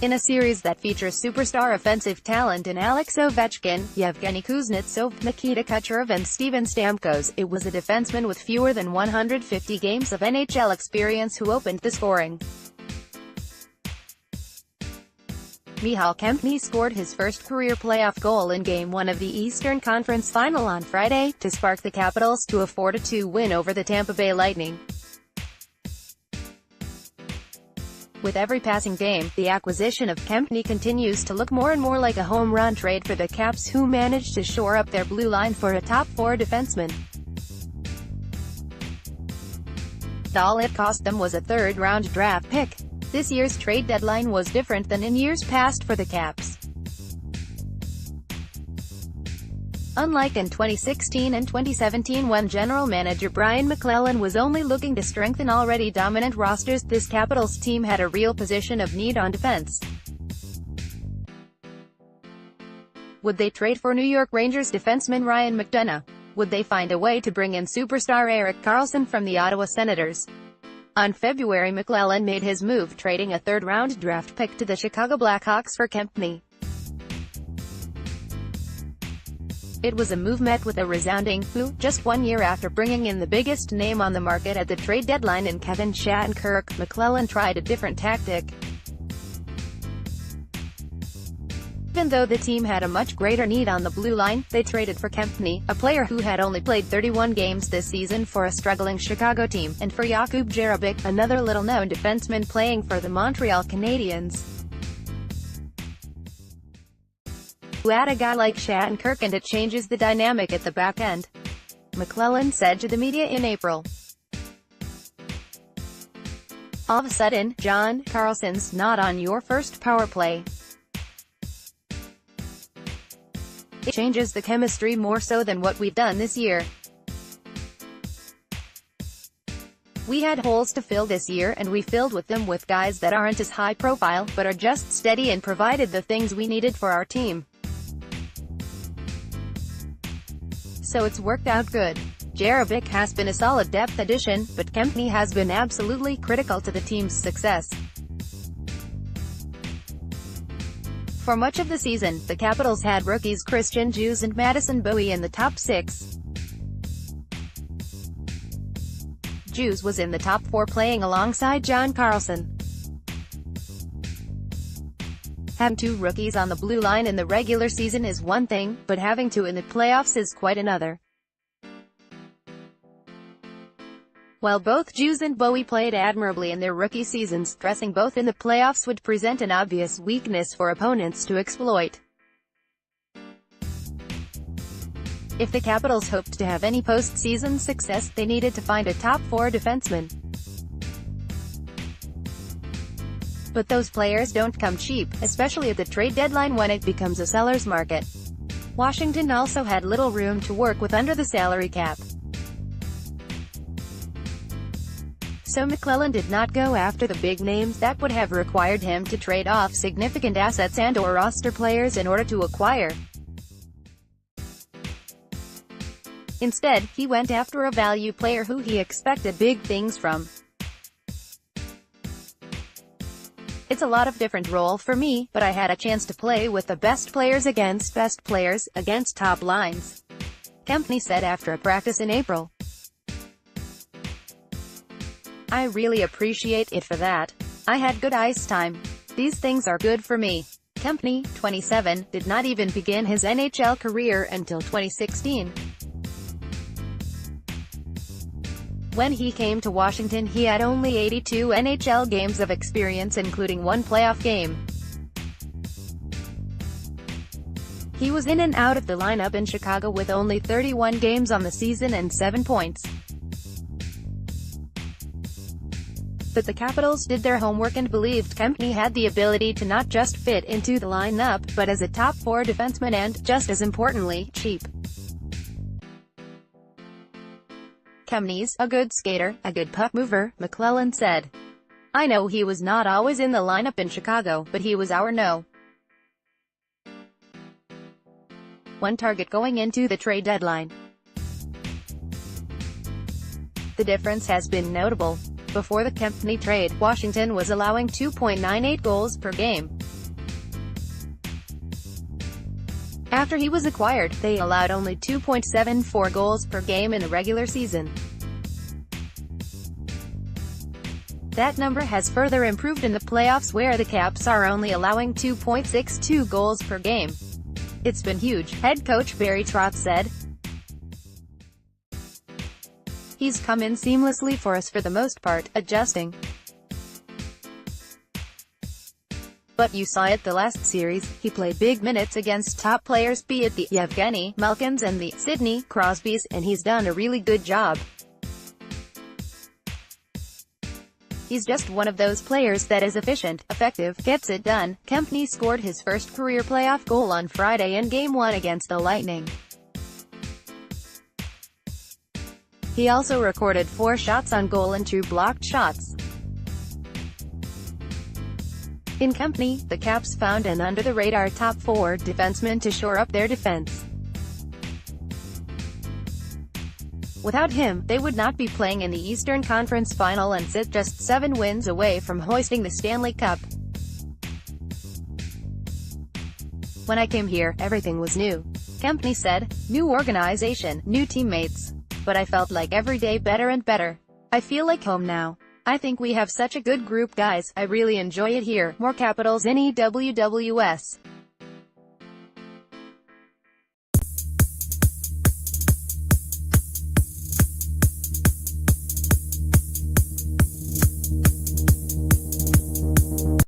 In a series that features superstar offensive talent in Alex Ovechkin, Evgeny Kuznetsov, Nikita Kucherov and Steven Stamkos, it was a defenseman with fewer than 150 games of NHL experience who opened the scoring. Michal Kempny scored his first career playoff goal in Game 1 of the Eastern Conference Final on Friday, to spark the Capitals to a 4-2 win over the Tampa Bay Lightning. With every passing game, the acquisition of Kempny continues to look more and more like a home run trade for the Caps, who managed to shore up their blue line for a top-4 defenseman. All it cost them was a third-round draft pick. This year's trade deadline was different than in years past for the Caps. Unlike in 2016 and 2017 when general manager Brian McClellan was only looking to strengthen already dominant rosters, this Capitals team had a real position of need on defense. Would they trade for New York Rangers defenseman Ryan McDonagh? Would they find a way to bring in superstar Erik Karlsson from the Ottawa Senators? On February, McClellan made his move, trading a third-round draft pick to the Chicago Blackhawks for Kempny. It was a move met with a resounding "boo" just 1 year after bringing in the biggest name on the market at the trade deadline in Kevin Shattenkirk. McClellan tried a different tactic. Even though the team had a much greater need on the blue line, they traded for Kempny, a player who had only played 31 games this season for a struggling Chicago team, and for Jakub Jerabek, another little-known defenseman playing for the Montreal Canadiens. You add a guy like Shattenkirk and it changes the dynamic at the back end, McClellan said to the media in April. All of a sudden, John Carlson's not on your first power play. It changes the chemistry more so than what we've done this year. We had holes to fill this year, and we filled with them with guys that aren't as high profile, but are just steady and provided the things we needed for our team. So it's worked out good. Jerabek has been a solid depth addition, but Kempny has been absolutely critical to the team's success. For much of the season, the Capitals had rookies Christian Djoos and Madison Bowey in the top 6. Djoos was in the top 4 playing alongside John Carlson. Having 2 rookies on the blue line in the regular season is one thing, but having 2 in the playoffs is quite another. While both Djoos and Bowey played admirably in their rookie seasons, dressing both in the playoffs would present an obvious weakness for opponents to exploit. If the Capitals hoped to have any postseason success, they needed to find a top-4 defenseman. But those players don't come cheap, especially at the trade deadline when it becomes a seller's market. Washington also had little room to work with under the salary cap. So McClellan did not go after the big names that would have required him to trade off significant assets and/or roster players in order to acquire. Instead, he went after a value player who he expected big things from. It's a lot of different role for me, but I had a chance to play with the best players against best players, against top lines, Kempny said after a practice in April. I really appreciate it for that. I had good ice time. These things are good for me. Kempny, 27, did not even begin his NHL career until 2016. When he came to Washington, he had only 82 NHL games of experience, including 1 playoff game. He was in and out of the lineup in Chicago with only 31 games on the season and 7 points. But the Capitals did their homework and believed Kempny had the ability to not just fit into the lineup, but as a top-4 defenseman and, just as importantly, cheap. Kempny's a good skater, a good puck mover, McClellan said. I know he was not always in the lineup in Chicago, but he was our no. 1 target going into the trade deadline. The difference has been notable. Before the Kempny trade, Washington was allowing 2.98 goals per game. After he was acquired, they allowed only 2.74 goals per game in the regular season. That number has further improved in the playoffs, where the Caps are only allowing 2.62 goals per game. "It's been huge," head coach Barry Trotz said. "He's come in seamlessly for us for the most part, adjusting. But you saw it the last series, he played big minutes against top players, be it the Evgeny Malkins and the Sidney Crosbys, and he's done a really good job. He's just one of those players that is efficient, effective, gets it done." Kempny scored his first career playoff goal on Friday in Game 1 against the Lightning. He also recorded 4 shots on goal and 2 blocked shots. In Kempny, the Caps found an under-the-radar top 4 defenseman to shore up their defense. Without him, they would not be playing in the Eastern Conference Final and sit just 7 wins away from hoisting the Stanley Cup. "When I came here, everything was new," Kempny said. "New organization, new teammates. But I felt like every day better and better. I feel like home now. I think we have such a good group, guys. I really enjoy it here." More Capitals in EWWS.